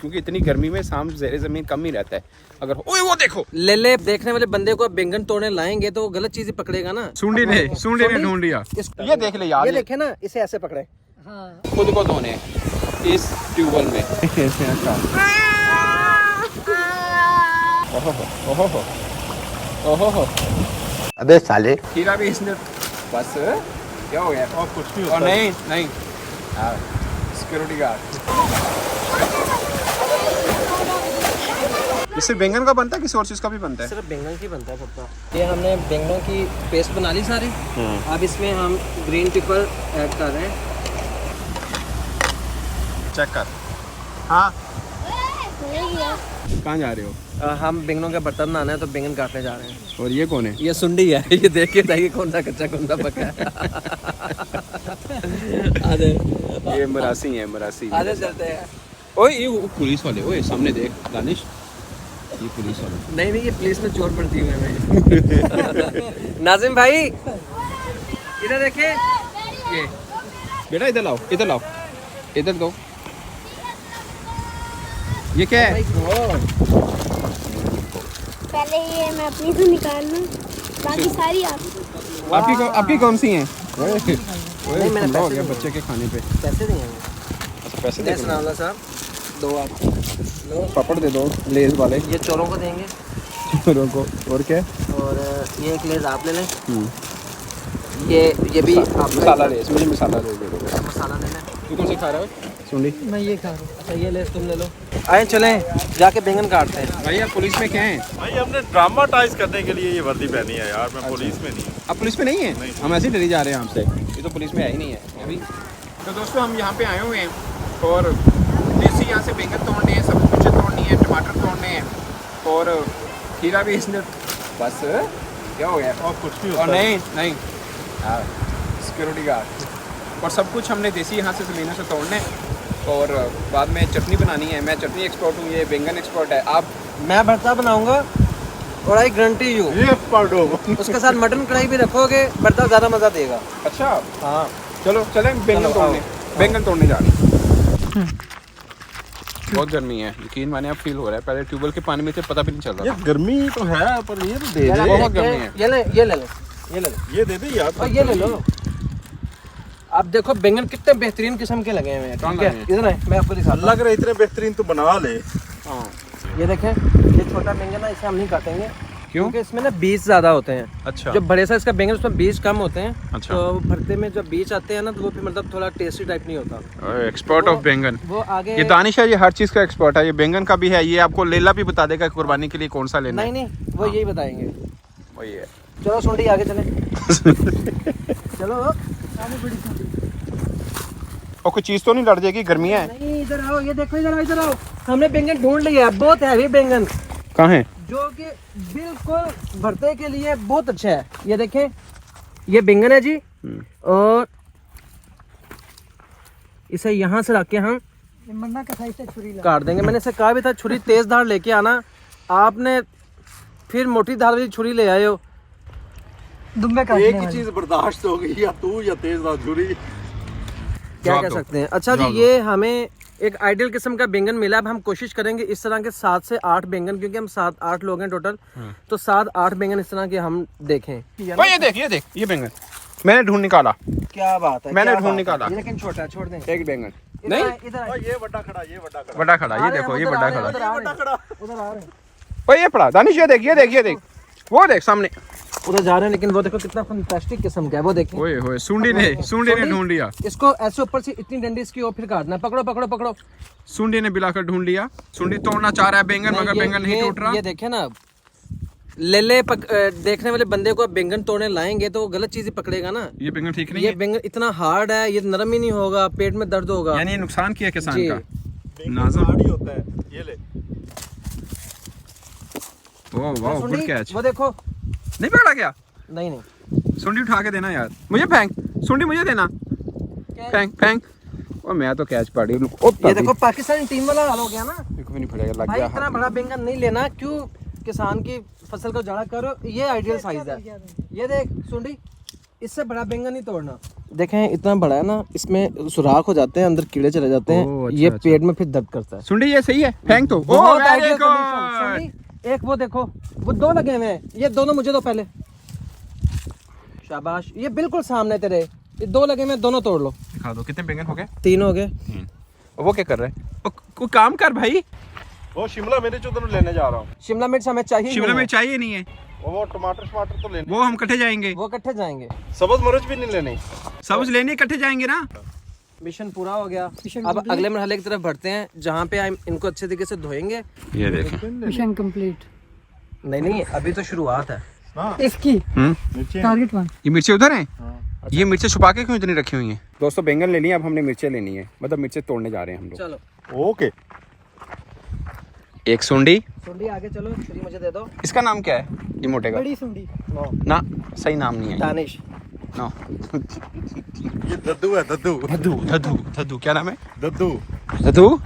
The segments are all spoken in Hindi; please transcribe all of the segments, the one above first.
क्योंकि इतनी गर्मी में शाम ज़ेरे ज़मीन कम ही रहता है। अगर ओए वो देखो ले देखने वाले बंदे को बैंगन तोड़ने लाएंगे तो गलत चीज ही पकड़ेगा ना। सुंडी ने ढूंढ लिया। ये देख ले यार, ये देखे ना, इसे ऐसे पकड़े। हाँ। खुद को धोने इस ट्यूबवेल में। ओहो ओहो अबे साले, हीरा भी इसने बस क्या हो गया? और कुछ नहीं और होता। नहीं सिक्योरिटी गार्ड। इससे बैंगन का बनता है, किसी और चीज का भी बनता है? सिर्फ बैंगन की बनता है सबका। ये हमने बैंगनों की पेस्ट बना ली सारी। अब इसमें हम ग्रीन पेपर ऐड कर रहे हैं। चेक कर। हाँ कहाँ जा रहे हो? हम बैंगनों का बर्तन बनाना है तो बैंगन काटने जा रहे हैं। और ये कौन है? ये सुंडी है, ये देखिए ताकि कौन सा कच्चा कौन सा पका है। आधे ये मरासी है, मरासी। आधे चलते हैं। ओए ये वो पुलिस वाले, ओए सामने देख दानिश, ये पुलिस वाले। नहीं ये पुलिस में चोर पड़ती हुई है। नाजिम भाई इधर देखे, ये बेटा इधर लाओ, इधर लाओ, इधर दो। ये क्या है? पहले ये मैं अपनी से निकाल लूँ, बाकी सारी आपकी। आपकी कौन सी हैं? ओए नहीं, मैंने ठंडा हो पैसे गया दिए। बच्चे के खाने पे। पैसे देंगे। अच्छा पैसे दे दो। नावला साहब दो आप लो। पापड़ दे दो लेज वाले ये चोरों को देंगे। चोरों को। और क्या? और ये एक लेज आप ले लें। ये भी आप मसाला लेज, मुझे मसाला दे दो। मसाला ले लें। तू कौन सी खा रहा है? सुंडी। मैं ये खा रहा हूँ। अच्छा ये लेज तुम ले लो। आए चलें जाके बैंगन काटते हैं। भैया पुलिस में क्या है? भाई हमने ड्रामाटाइज करने के लिए ये वर्दी पहनी है यार, मैं पुलिस में नहीं। अब पुलिस में नहीं है? नहीं। हम ऐसे ही डरी जा रहे हैं आपसे, ये तो पुलिस में है ही नहीं है अभी। तो दोस्तों हम यहाँ पे आए हुए हैं और देसी यहाँ से बैंगन तोड़ने हैं, सब कुछ तोड़नी है, टमाटर तोड़ने हैं और खीरा भी इसने बस क्या हो गया? और कुछ नहीं और होता। नहीं सिक्योरिटी गार्ड। और सब कुछ हमने देसी यहाँ से ज़मीनों से तोड़ने और बाद में चटनी बनानी है। मैं चटनी एक्सपर्ट हूँ, ये बैंगन एक्सपर्ट है। आप? मैं भरता बनाऊंगा और आई गारंटी यू ये पढ़ो। उसके साथ मटन कढ़ाई भी रखोगे, भरता ज़्यादा मज़ा देगा। अच्छा हाँ चलो चलें बैंगन तोड़ने। बैंगन तोड़ने जा रहे हैं। बहुत गर्मी है, यकीन माने अब फील हो रहा है। पहले ट्यूबवेल के पानी में थे, पता भी नहीं चल ये रहा था। गर्मी तो है पर ये तो दे दे। बहुत गर्मी है। ये ले लो, ये ले लो, ये दे दे यार। और ये ले लो। आप देखो बैंगन कितने बेहतरीन किस्म के लगे हुए हैं। कहाँ ठीक है लगे हैं? इधर है, मैं आपको दिखाता हूँ। लग रहे इतने बेहतरीन तो बना ले। हाँ ये देखें, ये छोटा बैंगन है, इसे हम नहीं काटेंगे क्यों? क्योंकि इसमें ना बीज ज्यादा होते हैं। अच्छा जो बड़े साइज का बैंगन उसमें बीज कम होते हैं। अच्छा। तो भरते में जब बीज आते हैं ना तो वो फिर मतलब थोड़ा टेस्टी टाइप नहीं होता। एक्सपर्ट ऑफ बैंगन। वो आगे ये दानिश है, ये हर चीज़ का एक्सपर्ट है। ये बैंगन का भी है, ये आपको लेला भी बता देगा कुर्बानी के लिए कौन सा लेना नहीं है। नहीं वो यही बताएंगे। वही है। चलो सुंडी आगे चले। चलो आगे बड़ी सुंडी। और कोई चीज़ तो नहीं लड़ जाएगी? गर्मी है। नहीं इधर आओ, ये देखो, इधर आओ। हमने बैंगन ढूंढ लिया, बहुत हैवी बैंगन, कहाँ है? जो कि बिल्कुल भरते के लिए बहुत अच्छा है। ये देखें, ये बैंगन है जी। और इसे यहाँ से रख के हम मन्ना का साइज से छुरी काट देंगे। मैंने इसे कहा भी था छुरी तेज धार लेके आना, आपने फिर मोटी धार वाली छुरी ले आए हो। दुम्बे का एक ही चीज बर्दाश्त हो गई, या तू या तेज ना छुरी। क्या जवाब कह दो। सकते हैं। अच्छा जी, जवाब दो। ये हमें एक आइडियल किस्म का बैंगन मिला। अब हम कोशिश करेंगे इस तरह के 7 से 8 बैंगन, क्योंकि हम 7-8 लोग हैं टोटल, तो 7-8 बैंगन इस तरह के हम देखें। भाई ये देख ये बैंगन मैंने ढूंढ निकाला। क्या बात है, मैंने क्या ढूंढ बात है। निकाला। ये लेकिन छोटा है, छोड़ दें। एक बैंगन इधर नहीं, आए, इधर आए। ये बड़ा खड़ा, ये बड़ा खड़ा। बड़ा खड़ा। ये आ रहे देखो, हैं, ये उधर बड़ा आ रहे हैं, खड़ा। उधर आ रहे बड़ा हैं, खड़ा। उधर आ रहे हैं। भाई ये पड़ा दानिश, ये देख वो देख सामने। उधर जा रहे हैं, लेकिन वो देखो कितना फंटास्टिक किस्म का है। वो देखिए, ओए होए सुंडी ने ढूंढ लिया। इसको ऐसे ऊपर से इतनी डंडी इसकी और फिर काटना है। पकड़ो पकड़ो पकड़ो। सुंडी ने बिलाकर ढूंढ लिया। सुंडी तोड़ना चाह रहा है बैंगन, मगर बैंगन नहीं टूट रहा। ये देखे ना, देखने वाले बंदे को बैंगन तोड़ने लाएंगे तो गलत चीज ही पकड़ेगा ना। ये बैंगन ठीक नहीं ये है, बैंगन इतना हार्ड है, ये नरम ही नहीं होगा, पेट में दर्द होगा। यानी ये नुकसान किया किसान जी। का। नाजम हार्ड ही होता है। ये ले। ओह वाह, गुड सुंडी, कैच। वो देखो। नहीं पकड़ा गया? नहीं नहीं, सुंडी उठा के देना यार, मुझे फेंक। सुंडी मुझे देना, फेंक। और मैं तो कैच पाड़ी। ये देखो पाकिस्तानी टीम वाला हाल हो गया ना भी नहीं पड़ेगा, लग भाई। गया इतना हाथ। बड़ा बैंगन नहीं लेना, क्यों किसान की फसल को जाड़ा करो। ये आइडियल साइज है। ये देख सुंडी, इससे बड़ा बैंगन नहीं तोड़ना। देखें इतना बड़ा है ना, इसमें सुराख हो जाते हैं, अंदर कीड़े चले जाते हैं। ओह, अच्छा, ये अच्छा। पेट में फिर दर्द करता है। सुंडी ये सही है, फेंक तो। बहुत very ideal good। condition। सुंडी, एक वो देखो, वो 2 लगे हुए हैं, ये दोनों मुझे दो पहले। शाबाश, ये बिल्कुल सामने तेरे, ये 2 लगे हुए हैं, दोनों तोड़ लो। दिखा दो कितने बैंगन हो गए। 3 हो गए। वो क्या कर रहे हैं? कोई काम कर भाई। वो शिमला मिर्च उधर लेने जा रहा हूँ। शिमला मिर्च हमें चाहिए ही शिमला नहीं मिर्च चाहिए नहीं है, वो टमाटर तो लेने। वो हम इकट्ठे जाएंगे। है। वो इकट्ठे जाएंगे। सब्ज मिर्च भी नहीं लेने। सब्ज लेने इकट्ठे जाएंगे ना। मिशन पूरा हो गया। अब अगले मरहले की तरफ बढ़ते हैं, जहाँ पे हम इनको अच्छे तरीके से धोएंगे। ये देखें। Mission complete. नहीं, अभी तो शुरुआत है। इसकी टारगेट 1। ये मिर्चें उधर हैं। ये मिर्चें छुपा के क्यों इतनी रखी हुई हैं? दोस्तों बैंगन ले लिए, अब हमने मिर्चें लेनी है, मतलब मिर्चें तोड़ने जा रहे हैं हम लोग। चलो ओके। एक सुंडी। सुंडी आगे चलो, छुरी मुझे दे दो। इसका नाम क्या है? ये मोटे का बड़ी सुंडी। नो, ना, सही नाम नहीं है। दानिश। नो। ये दद्दू है, दद्दू। धदू क्या नाम है? दद्दू। धदू।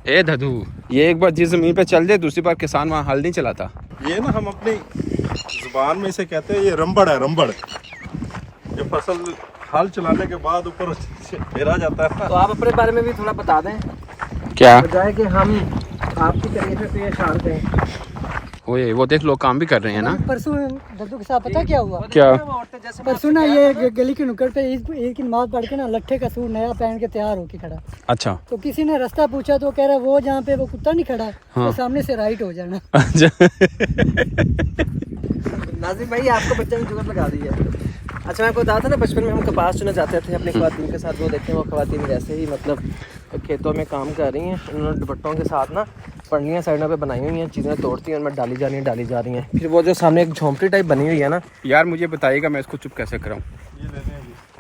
ए धदू, ये एक बार जिस जमीन पे चल जाए दूसरी बार किसान वहाँ हल नहीं चलाता। ये ना हम अपनी जुबान में इसे कहते हैं, ये रंबड़ है, रंबड़। ये फसल हल चलाने के बाद ऊपर फेरा जाता है। तो आप अपने बारे में भी थोड़ा बता दें, क्या? बजाय कि हम आपकी तरीके से ये शांत हैं। वो देख लोग काम भी कर रहे हैं ना। परसों दद्दू के साथ पता क्या हुआ? क्या? परसों ना ये गली के नुक्कड़ पे ईद की नमाज पढ़ के ना लट्ठे का सूट नया पहन के तैयार होके खड़ा। अच्छा। तो किसी ने रास्ता पूछा तो कह रहा वो जहाँ पे वो कुत्ता नहीं खड़ा, तो सामने से राइट हो जाना। नाजिम भाई आपको बच्चे ने जुगत लगा दी है। अच्छा मैं आपको बताया था ना, बचपन में हम कपास चुने जाते थे अपनी ख़वातीन के साथ। वो देखें वो ख़वातीन वैसे ही मतलब खेतों में काम कर रही हैं। उन्होंने दुपट्टों के साथ ना पन्नियाँ साइडों पे बनाई हुई हैं, चीज़ें तोड़ती हैं, उनमें डाली जा रही हैं। फिर वो जो सामने एक झोंपड़ी टाइप बनी हुई है ना, यार मुझे बताइएगा मैं इसको चुप कैसे कराऊं।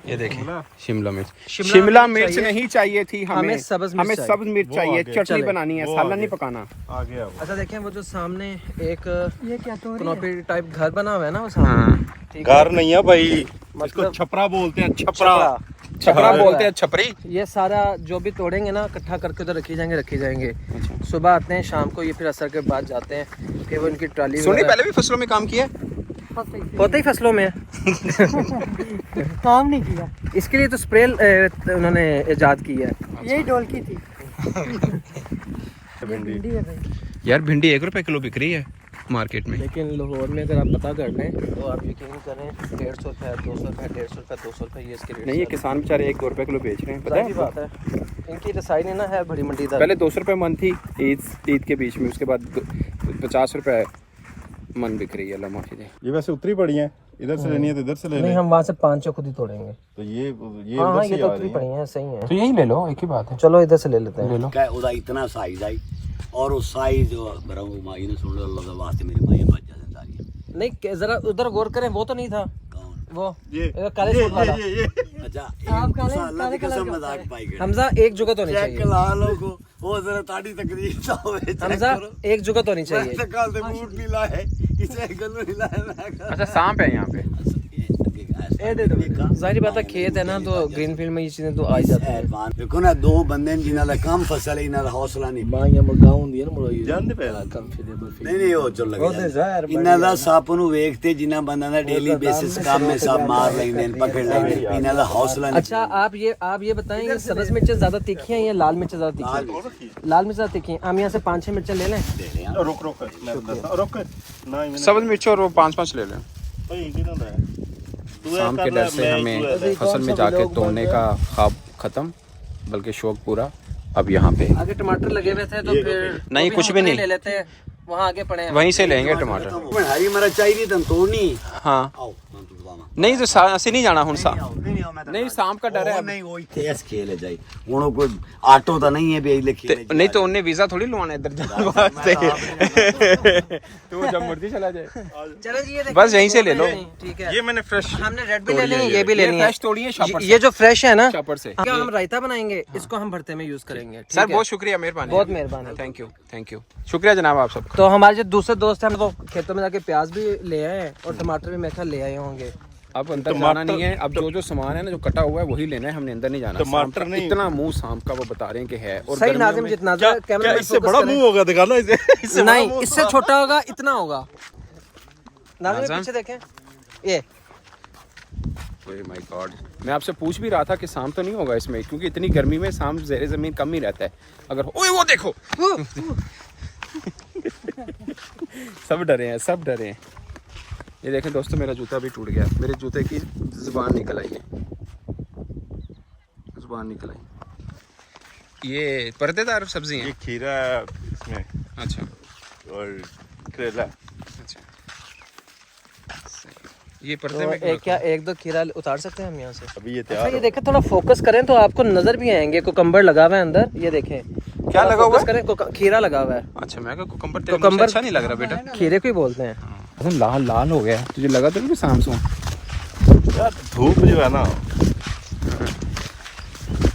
ये देखें शिमला मिर्च। शिमला शिमला मिर्च मिर्च चाहिए। नहीं चाहिए थी हमें सब्ज़ मिर्च चाहिए। सब्ज़ मिर्च वो चाहिए, आगे। चटनी चले। बनानी है, वो सालन आगे। नहीं पकाना। आ गया वो। अच्छा देखें वो जो सामने एक ये क्या तो कनोपी टाइप घर बना हुआ है ना वो सामने। हाँ। ठीक है? घर नहीं है भाई, मतलब- इसको छपरा बोलते हैं, छपरा। छपरा हाँ। बोलते हैं, छपरी। ये सारा जो भी तोड़ेंगे ना इकट्ठा करके उधर रखी जाएंगे। सुबह आते हैं, शाम को ये फिर असर के बाद जाते हैं, फिर वो इनकी ट्राली सोनी वगैरह- पहले भी फसलों में काम किया है? होते ही फसलों में है। काम नहीं किया, इसके लिए तो स्प्रे उन्होंने इजाद की है। यही ढोलकी थी। भिंडी। भिंडी है भाई। यार भिंडी 1 रुपए किलो बिक रही है मार्केट में। लेकिन लाहौर में अगर आप पता कर लें तो आप यकीन करें 150 रुपये, 200 रुपये, 150 रुपये, 200 रुपये ये इसके रेट। नहीं ये किसान बेचारे 1-2 रुपए किलो बेच रहे हैं, पता जाहिर है? बात है, इनकी रसाई नहीं ना है बड़ी मंडी तक। पहले 200 रुपए मन थी ईद के बीच में, उसके बाद 50 रुपए मन बिक रही है। अल्लाह माफी दे। ये वैसे उतरी पड़ी है, इधर से लेनी है तो इधर से ले नहीं लें। हम वहाँ से 500 खुद ही तोड़ेंगे। तो ये हाँ उधर ये से तो आ उतरी रही पड़ी है। हैं, सही है। तो यही ले लो, एक ही बात है। चलो इधर से ले लेते हैं। ले लो। क्या ਉਹਦਾ इतना साइज आई और वो साइज बराबर माई ने सुन लो अल्लाह के वास्ते मेरी माई बच जाए सारी। नहीं जरा उधर गौर करें, वो तो नहीं था कौन? वो ये काले सूट वाला। अच्छा आप काले- अल्लाह की काले कसम कलर मजाक पाई गए। हमजा एक जुगत होनी चेक चाहिए। ला लो को वो जरा ताड़ी तकरीर तो होवे चेक हमजा करो। एक जुगत होनी चाहिए। मैं तो कल से बूट नहीं लाए, किसे गल नहीं लाए मैं। अच्छा सांप है यहाँ पे। जाहिर बात है खेत है ना, तो ग्रीन फील्ड में ये चीजें तो आ ही जाती है। देखो ना दो बंदे जिन्हां दा कम फसल है इन्हां दा हौसला नहीं। ਜਾਂਦੇ ਪਏ ਆ। नहीं नहीं वो चल लगे इन्हां दा सप ਨੂੰ ਵੇਖते जिन्हां बंदा ਦਾ डेली बेसिस काम में सब मार लेंगे पकड़ लेंगे, इन्हां दा हौसला नहीं। अच्छा आप ये बताएं ये सब्ज मिर्चें ज्यादा तीखी हैं या लाल मिर्चें ज्यादा तीखी हैं? लाल मिर्च ज्यादा तीखी हैं। हम यहाँ से 5-6 मिर्चें ले लें। रुक रुक मैं ਦੱਸਾਂ रुक ना ही मैंने सब्ज मिर्च और वो 5-5 ले लें। भाई की ना है तू शाम के डर से हमें फसल में जाके तोड़ने का ख्वाब खत्म, बल्कि शौक पूरा। अब यहाँ पे आगे टमाटर लगे हुए थे तो फिर नहीं, वो कुछ भी नहीं। ले लेते हैं, वहाँ आगे पड़े हैं। वहीं से लेंगे टमाटर। हरी मिर्च चाहिए तन तोड़नी। हाँ आओ मैं तो दबावा नहीं तो ऐसे नहीं जाना हूँ नहीं सांप का डर है। नहीं वो तेज खेल जाए हुन कोई ऑटो तो नहीं है भी लिखी नहीं तो उन्हें वीजा थोड़ी लवाना इधर जाने वास्ते। तो जब मर्जी चला जाए। चलो जी ये देखो, बस यहीं से ले लो। ठीक है। ये मैंने फ्रेश हमने रेड भी ले लेनी है, ये भी लेनी है। फ्रेश तोड़िए शॉपर से। ये जो फ्रेश है ना, शॉपर से। क्या हम रायता बनाएंगे, इसको हम भरते में यूज करेंगे। ठीक सर है? बहुत शुक्रिया, मेहरबानी। बहुत मेहरबानी। थैंक यू शुक्रिया जनाब आप सबका। तो हमारे जो दूसरे दोस्त हैं हम वो खेतों में जाके प्याज भी ले आए हैं और टमाटर भी मेरे ख्याल ले आए होंगे। अब अंदर जाना नहीं है, अब जो सामान है ना जो कटा हुआ है वही लेना है, हमने अंदर नहीं जाना। टमाटर सांप का नहीं। इतना मुंह सांप का वो बता रहे हैं कि है। और सही गर्मियों नाजिम में- जितना क्या कैमरा में इससे focus बड़ा करें। मुंह होगा, दिखा लो इसे। इससे बड़ा नहीं मुंह। इससे छोटा होगा, इतना होगा। नाजिम नाज़िम? पीछे देखें, ये ओए माय गॉड, मैं आपसे पूछ भी रहा था कि सांप तो नहीं होगा इसमें, क्योंकि इतनी गर्मी में सांप ज़ेरे ज़मीन कम ही रहता है। अगर ओए वो देखो सब डरे हैं, सब डरे हैं। ये देखें दोस्तों, मेरा जूता भी टूट गया, मेरे जूते की ज़ुबान निकल आई है, ज़ुबान निकल आई। ये पर्देदार सब्जी है, ये खीरा इसमें, अच्छा, और करेला। अच्छा, ये पर्दे तो में क्यों एक क्या एक दो खीरा उतार सकते हैं हम यहाँ से? अभी ये अच्छा, तैयार ये देखें, थोड़ा फोकस करें तो आपको नजर भी आएंगे। कुकम्बर लगा हुआ है अंदर, ये देखें। क्या लगा हुआ है? करें, खीरा लगा हुआ है। अच्छा, मैं कहा कुकम्बर कुकम्बर अच्छा नहीं लग रहा बेटा। खीरे को ही बोलते हैं। एकदम लाल लाल हो गया है, तुझे लगा तो नहीं सांप सूं? यार धूप जो है ना,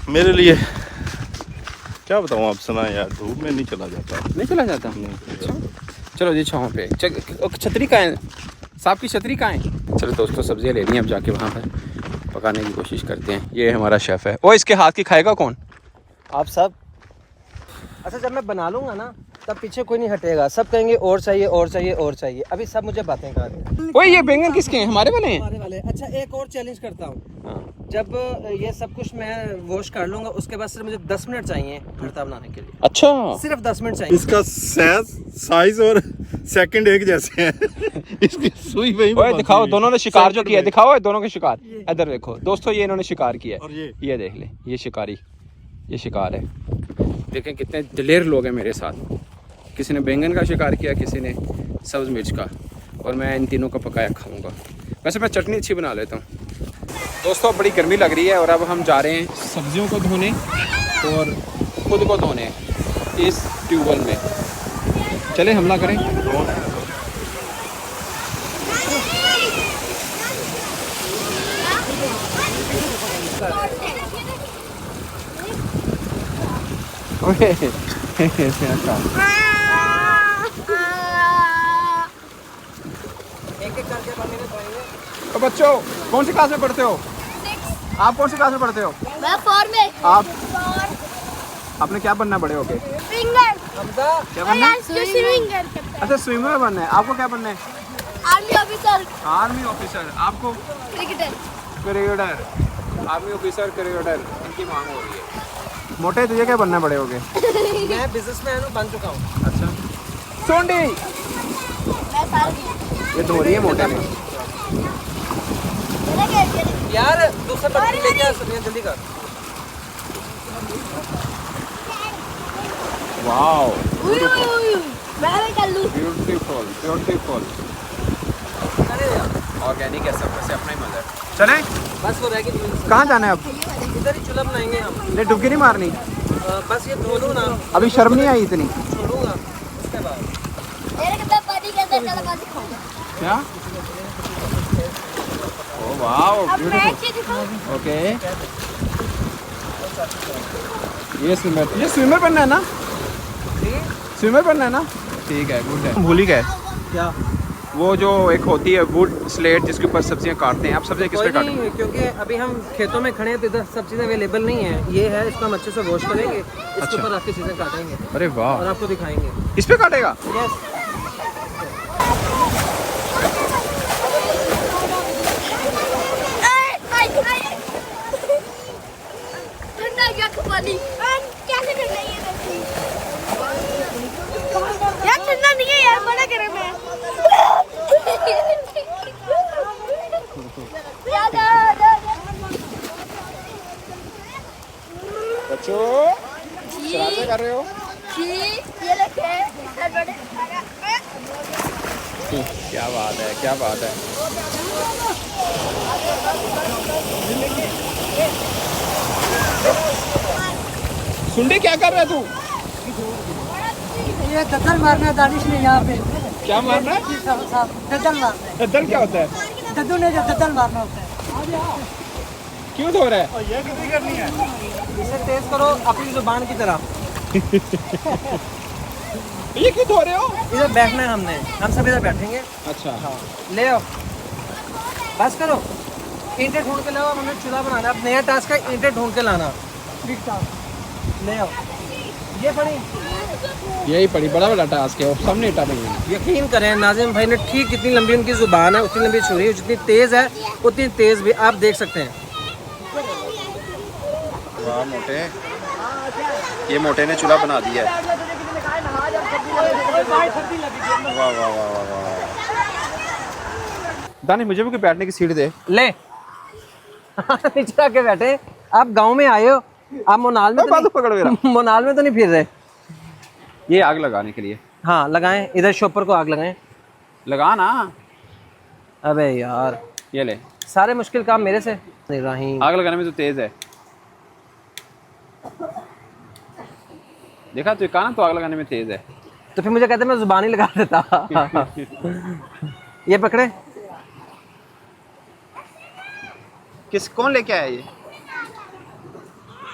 मेरे लिए क्या बताऊँ आप, सुना यार, धूप में नहीं चला जाता। नहीं चला जाता? अच्छा, चलो जी छाँव पे। छतरी कहाँ है? सांप की छतरी कहाँ है? चलो दोस्तों, सब्जियाँ ले ली हैं, अब जाके वहाँ पर पकाने की कोशिश करते हैं। ये हमारा शेफ़ है। ओ, इसके हाथ की खाएगा कौन? आप सब। अच्छा, जब मैं बना लूंगा ना, तब पीछे कोई नहीं हटेगा, सब कहेंगे और चाहिए और चाहिए और चाहिए। अभी सब मुझे बातें कर रहे हैं। ओए, ये बैंगन किसके हैं? हमारे वाले हैं? हमारे वाले। अच्छा, एक और चैलेंज करता हूँ। हाँ। जब ये सब कुछ मैं वॉश कर लूंगा, उसके बाद सिर्फ मुझे 10 मिनट चाहिए भरता बनाने के लिए। अच्छा, सिर्फ 10 मिनट चाहिए। इसका साइज और सेकंड एक जैसे हैं। इसकी सुई वही ओए दिखाओ, दोनों ने शिकार जो किया, दिखाओ दोनों के शिकार। इधर देखो दोस्तों, ये इन्होंने शिकार किया और है। ये देख ले, ये शिकारी, ये शिकार है। देखें कितने दिलेर लोग हैं मेरे साथ। किसी ने बैंगन का शिकार किया, किसी ने सब्ज मिर्च का, और मैं इन तीनों का पकाया खाऊंगा। वैसे मैं चटनी अच्छी बना लेता हूँ। दोस्तों, बड़ी गर्मी लग रही है और अब हम जा रहे हैं सब्जियों को धोने और खुद को धोने इस ट्यूबवेल में। चले हमला करें। ओके एक-एक करके बनेंगे, धोएंगे। तो बच्चों, कौन सी क्लास में पढ़ते हो? आप कौन सी क्लास में पढ़ते हो? मैं 4 में। आप आपने क्या बनना बड़े होके? स्विंगर। हमजा, क्या बनना है? स्विंगर। अच्छा, स्विमर बनना है। आपको क्या बनना है? Army officer. Army officer. आपको? Cricketer. Cricketer. Army officer, cricketer, इनकी मांग हो रही है। मोटे, तुझे क्या बनना है बड़े होके? मैं बिजनेसमैन हूँ, बन चुका हूँ। अच्छा, सोंडी मैं सारी। ये धो रही है मोटे में। यार दूसरा बर्तन लेके आ, सब्जियां जल्दी कर। वाओ, मैं भी कर लूँ। Beautiful, beautiful. अरे यार, ऑर्गेनिक है सब, वैसे अपना ही मजा है। चलें? बस वो रह गई। कहाँ जाना है अब? इधर ही चूल्हा बनाएंगे हम। नहीं, डुबकी नहीं मारनी? बस ये धो लूँ ना, अभी शर्म नहीं आई इतनी? छोड़ूंगा उसके बाद। मेरे कितना पानी के अंदर चला पानी खाऊंगा। क्या? ओह वाओ, अब मैं ब्यूटीफुल। चीज़ दिखाऊं। ओके, ये स्विमर बनना है ना? स्विमर बनना है ना? ठीक है, गुड है। भूल ही गए क्या? वो जो एक होती है वुड स्लेट जिसके ऊपर सब्जियां काटते हैं। आप सब्जियां किस पे कोई काटेंगे? नहीं, क्योंकि अभी हम खेतों में खड़े हैं तो इधर सब चीज़ें अवेलेबल नहीं है। ये है, इसको हम अच्छे से वॉश करेंगे, इसके अच्छा। ऊपर आपकी चीज़ें काटेंगे अरे वाह, और आपको दिखाएंगे। इस पे काटेगा? यस। ठंडा क्या पानी? कैसे ठंडा है ये? यार ठंडा नहीं है यार, मना करे मैं। बच्चों, शरारतें कर रहे हो? ये लेके क्या बात है, क्या बात है। सुंडी, क्या कर रहा है तू? ये दद्दल मारना है दानिश ने यहाँ पे। क्या मारना है? दद्दल मारना है। दद्दल क्या होता है? दद्दू ने जो दद्दल मारना होता है। क्यों धो रहा है? इसे तेज करो अपनी जुबान की तरह। ये क्यों धो रहे हो? इधर बैठना है हमने, हम सब इधर बैठेंगे। अच्छा, ले आओ, बस करो। ईंटें ढूंढ के लाओ, हमें चूल्हा बनाना है। अब नया टास्क है, ईंटें ढूंढ के लाना। ले आओ, ये पड़ी यही पड़ी, बड़ा टास्क है, और सामने इटा देंगे। यकीन करें नाजिम भाई ने ठीक जितनी लंबी उनकी ज़ुबान है उतनी लंबी छुरी है, जितनी तेज़ है उतनी तेज़ भी आप देख सकते हैं। वाह मोटे, ये मोटे ने चूल्हा बना दिया है। वाह वाह वाह वाह वाह। दानिश मुझे भी कोई बैठने की सीट दे। ले नीचे आके बैठे। आप गांव में आए हो, आप मोनाल में पकड़ मेरा। मोनाल में तो नहीं फिर रहे। ये आग लगाने के लिए। हाँ लगाएं, इधर शॉपर को आग लगाएं। लगा ना। अबे यार ये ले, सारे मुश्किल काम मेरे से। रहीम आग लगाने में तो तेज है। देखा, तो कहा ना, तो आग लगाने में तेज है। तो फिर मुझे कहते मैं जुबान ही लगा देता। ये पकड़े। कौन लेके आया ये?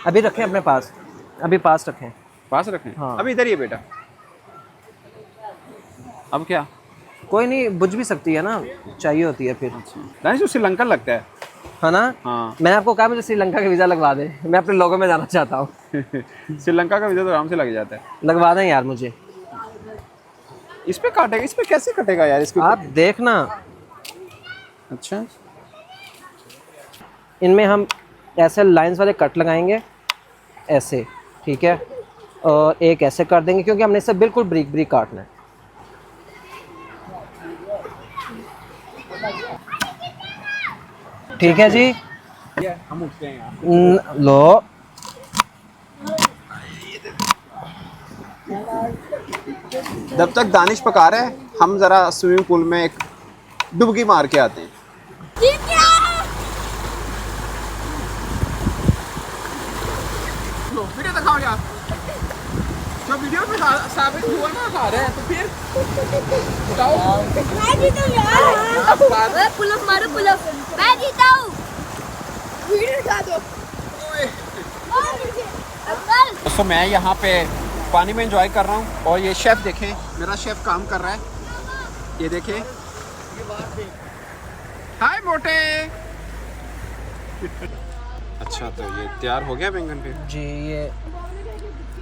अभी रखें अपने पास, अभी पास रखें। पास रखें? हाँ। अभी इधर ही है बेटा। अब क्या? कोई नहीं, बुझ भी सकती है ना, चाहिए होती है फिर। दानिश तो श्रीलंका लगता है। है ना? हाँ। मैंने आपको कहा मुझे श्रीलंका का वीज़ा लगवा दे, मैं अपने लोगों में जाना चाहता हूँ। श्रीलंका का वीज़ा तो आराम से लग जाता है। लगवा दें यार मुझे। इस पे काटेगा, इस पे कैसे कटेगा यार इसको? आप देखना। अच्छा, इनमें हम ऐसे लाइंस वाले कट लगाएंगे ऐसे, ठीक है, और एक ऐसे कर देंगे क्योंकि हमने इसे बिल्कुल ब्रीक ब्रीक काटना है। ठीक है जी, हम उठते हैं यार। लो जब तक दानिश पका रहा है, हम जरा स्विमिंग पूल में एक डुबकी मार के आते हैं। वीडियो दिखाओ यार, जो वीडियो में साबित हुआ ना खा रहे हैं, तो फिर बताओ। मैं जीता हूँ यार। पुल अप मारो, पुल अप। मैं जीता हूँ। वीडियो दिखा दो। दोस्तों मैं यहाँ पे पानी में एंजॉय कर रहा हूँ, और ये शेफ़ देखें, मेरा शेफ़ काम कर रहा है। ये देखें। हाय मोटे। अच्छा, तो ये तैयार हो गया बैंगन पे? जी, ये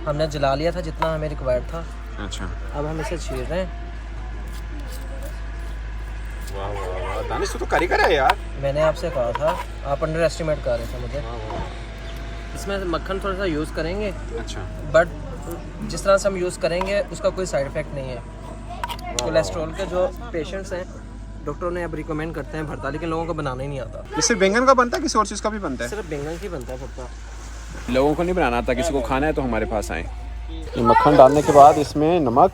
हमने जला लिया था जितना हमें रिक्वायर्ड था। अच्छा, अब हम इसे छील रहे हैं। वाह वाह वाह, दानिश तू तो कारीगर है यार। मैंने आपसे कहा था, आप अंडर एस्टिमेट कर रहे थे मुझे। इसमें मक्खन थोड़ा सा यूज़ करेंगे, अच्छा, बट जिस तरह से हम यूज़ करेंगे उसका कोई साइड इफ़ेक्ट नहीं है। कोलेस्ट्रॉल के जो पेशेंट्स हैं, डॉक्टरों ने अब रिकमेंड करते हैं भरता, लेकिन लोगों को बनाना ही नहीं आता। ये सिर्फ बैंगन का बनता है, किसी और चीज़ का भी बनता है? सिर्फ बैंगन की बनता है भरता। लोगों को नहीं बनाना आता, किसी को खाना है तो हमारे पास आए। ये मक्खन डालने के बाद इसमें नमक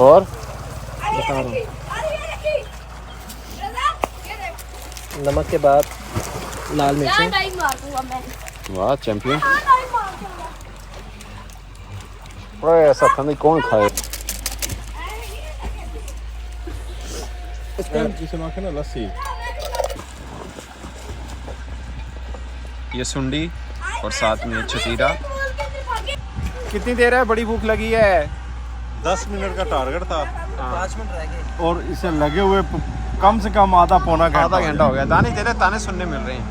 और बता रहा हूँ, नमक के बाद लाल मिर्ची। वाह चैंपियन। ऐसा खाना कौन खाए? जिसे माखे ना लस्सी। ये सुंडी और साथ में छतीरा। कितनी देर है? बड़ी भूख लगी है। 10 मिनट का टारगेट था 5 मिनट रह गए और इसे लगे हुए कम से कम आधा घंटा हो गया। दाने तेरे ताने सुनने मिल रहे हैं।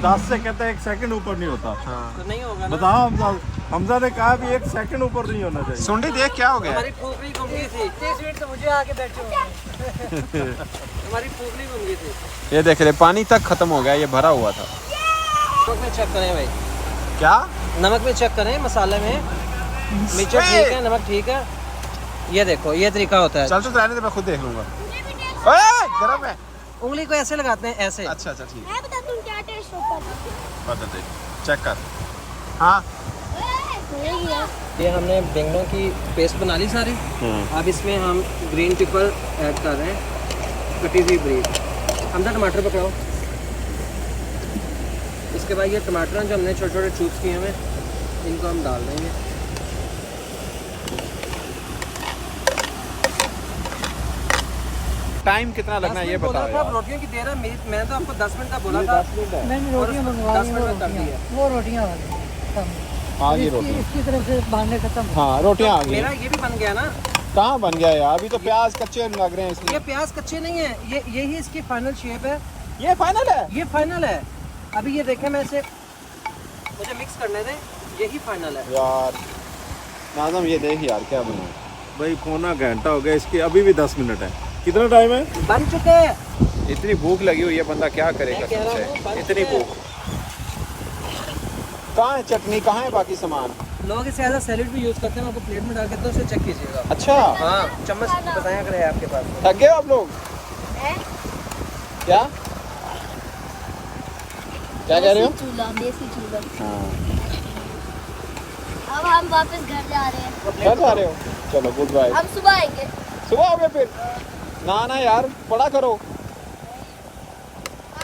10 से कहते हैं 1 सेकंड ऊपर नहीं होता। तो नहीं होगा ना। बताओ, हमजा ने कहा भी 1 सेकंड ऊपर नहीं होना चाहिए। सुंडी देख क्या हो गया? हमारी फूकनी घूम गई थी। 30 मिनट तो मुझे आके बैठे हो। हमारी फूकनी घूम गई थी। ये देख रहे, पानी तक खत्म हो गया, ये भरा हुआ था। नमक में चेक करें भाई, क्या नमक में चेक करें, मसाले में मिर्च ठीक है, नमक ठीक है। ये देखो, ये तरीका होता है। चल तो रहने दे, मैं खुद देख लूंगा। ओए गरम है। उंगली को ऐसे लगाते हैं, ऐसे। अच्छा अच्छा ठीक है, मैं बताता हूँ क्या टेस्ट होता है। बता दे, चेक कर। हाँ, ये हमने बैंगनों की पेस्ट बना ली सारी। अब इसमें हम ग्रीन पेपर ऐड कर रहे हैं, कटी हुई ब्रीड। हमने टमाटर पकाओ। इसके बाद ये टमाटर जो हमने छोटे छोटे चूप्स किए हुए, इनको हम डाल देंगे। टाइम कितना लगना है ये बताओ आप यार। रोटियों की देर है, मैंने तो आपको 10 मिनट का बोला था। मैंने रोटियां मंगवाई, 10 मिनट में कर दिया। वो रोटियां वाली हाँ ये रोटी, इसकी तरफ से बहाने खत्म। हाँ रोटियाँ आ गई। मेरा ये भी बन गया ना। कहाँ बन गया यार? अभी तो प्याज कच्चे लग रहे हैं इसलिए। ये प्याज कच्चे नहीं है, ये यही इसकी फाइनल शेप है। ये फाइनल है। ये फाइनल है। अभी ये देखें, मैं इसे मुझे मिक्स करने दे, यही फाइनल है। यार नाज़म ये देख यार क्या बना है। भाई पौना घंटा हो गया इसके, अभी भी 10 मिनट है। कितना टाइम है? बन चुके हैं। इतनी भूख लगी हुई है, बंदा क्या करेगा मैं कह रहा हूँ, सबसे, बन इतनी चुके हैं। भूख। कहाँ है चटनी, कहाँ है बाकी सामान? लोग इससे ज़्यादा सैलेड भी यूज़ करते हैं, मैं आपको प्लेट में डाल के तो उसे चेक कीजिएगा। अच्छा हाँ, चम्मच बताएं अगर है आपके पास। थक गए हो आप लोग? क्या क्या कह रहे हो? चूल्हा, देसी चूल्हा। हाँ अब हम वापस घर जा रहे हैं। क्या जा रहे हो? चलो गुड बाय। हम सुबह आएंगे। सुबह हो गए फिर? ना ना यार पढ़ा करो।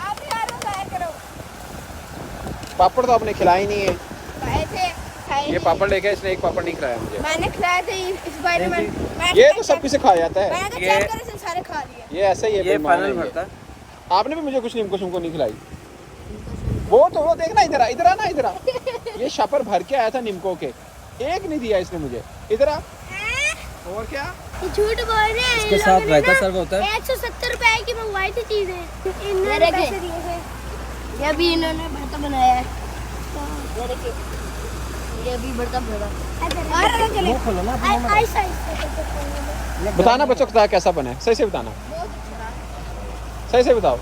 आप यार खाया करो। पापड़ तो आपने खिलाई नहीं है। खाए थे, खाए ये नहीं। पापड़ लेके इसने एक पापड़ नहीं खिलाया मुझे। मैंने खिलाए थे इस बार में। ये तो सब किसे खाया जाता है। मैंने तो ये- चेक करे से सारे खा लिए। ये ऐसे ही है, ये बेईमान है फाइनल ये। भरता है। आपने भी मुझे कुछ नीमको शुमको नहीं खिलाई। वो तो वो देखना, इधर आ इधर आ ना, इधर आ। ये शापर भर के आया था नीमको के, एक नहीं दिया इसने मुझे। इधर आ। और क्या? ये झूठ बोल रहे हैं। इसके साथ रायता सर्व होता है। 170 रुपए की मंगवाई थी चीजें। इन्होंने पैसे दिए थे। ये भी इन्होंने भरता बनाया है। ये देखिए, ये अभी भरता बना। मुंह खोलो ना अपना मुंह। बताना बच्चों को कैसा बना है, सही से बताना, सही से बताओ।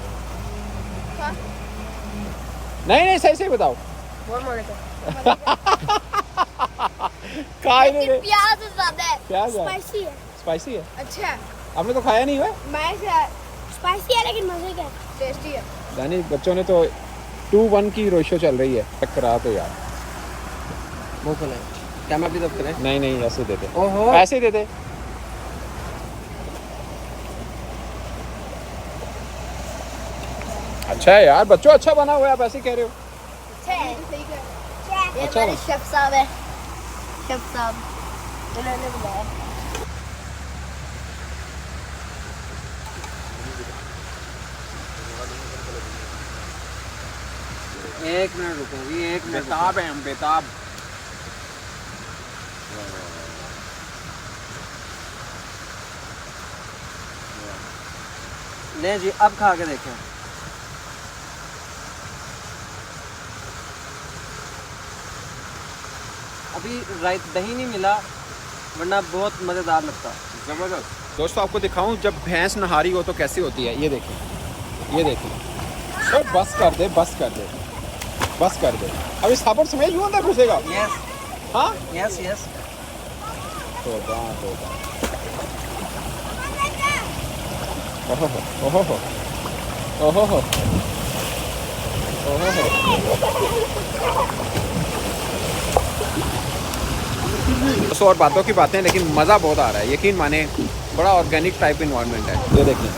नहीं नहीं सही से बताओ। काय नहीं रे, प्याज ज्यादा है। प्याज है। स्पाइसी है। स्पाइसी है। अच्छा, आपने तो खाया नहीं हुआ? मैं स्पाइसी है लेकिन मजे का है। टेस्टी है। यानी बच्चों ने तो 2-1 की रेशो चल रही है। टकरा तो यार। मुंह खोलें। कैमरा भी दब करें। नहीं नहीं ऐसे दे दे, ओहो। ऐसे ही दे दे। अच्छा है यार बच्चों, अच्छा बना हुआ है, आप ऐसे कह रहे हो। अच्छा है। सही कर। ये अच्छा हमारे है। शेफ साहब है। शेफ साहब इन्होंने बनाया। एक मिनट रुको जी, एक मिनट। बेताब है हम, बेताब। ले जी, अब खा के देखें। अभी राइट दही नहीं मिला, वरना बहुत मज़ेदार लगता। जबरदस्त। दोस्तों आपको दिखाऊं जब भैंस नहारी हो तो कैसी होती है, ये देखिए, ये देखिए। अरे बस कर दे, बस कर दे, बस कर दे। अब इस साबुन स्मेल क्यों अंदर घुसेगा? यस हाँ यस यस। तोबा तोबा। ओहो ओहो ओहो ओहो ओहो। दोस्तों और बातों की बातें, लेकिन मज़ा बहुत आ रहा है, यकीन माने। बड़ा ऑर्गेनिक टाइप इन्वायरमेंट है, ये देखिए।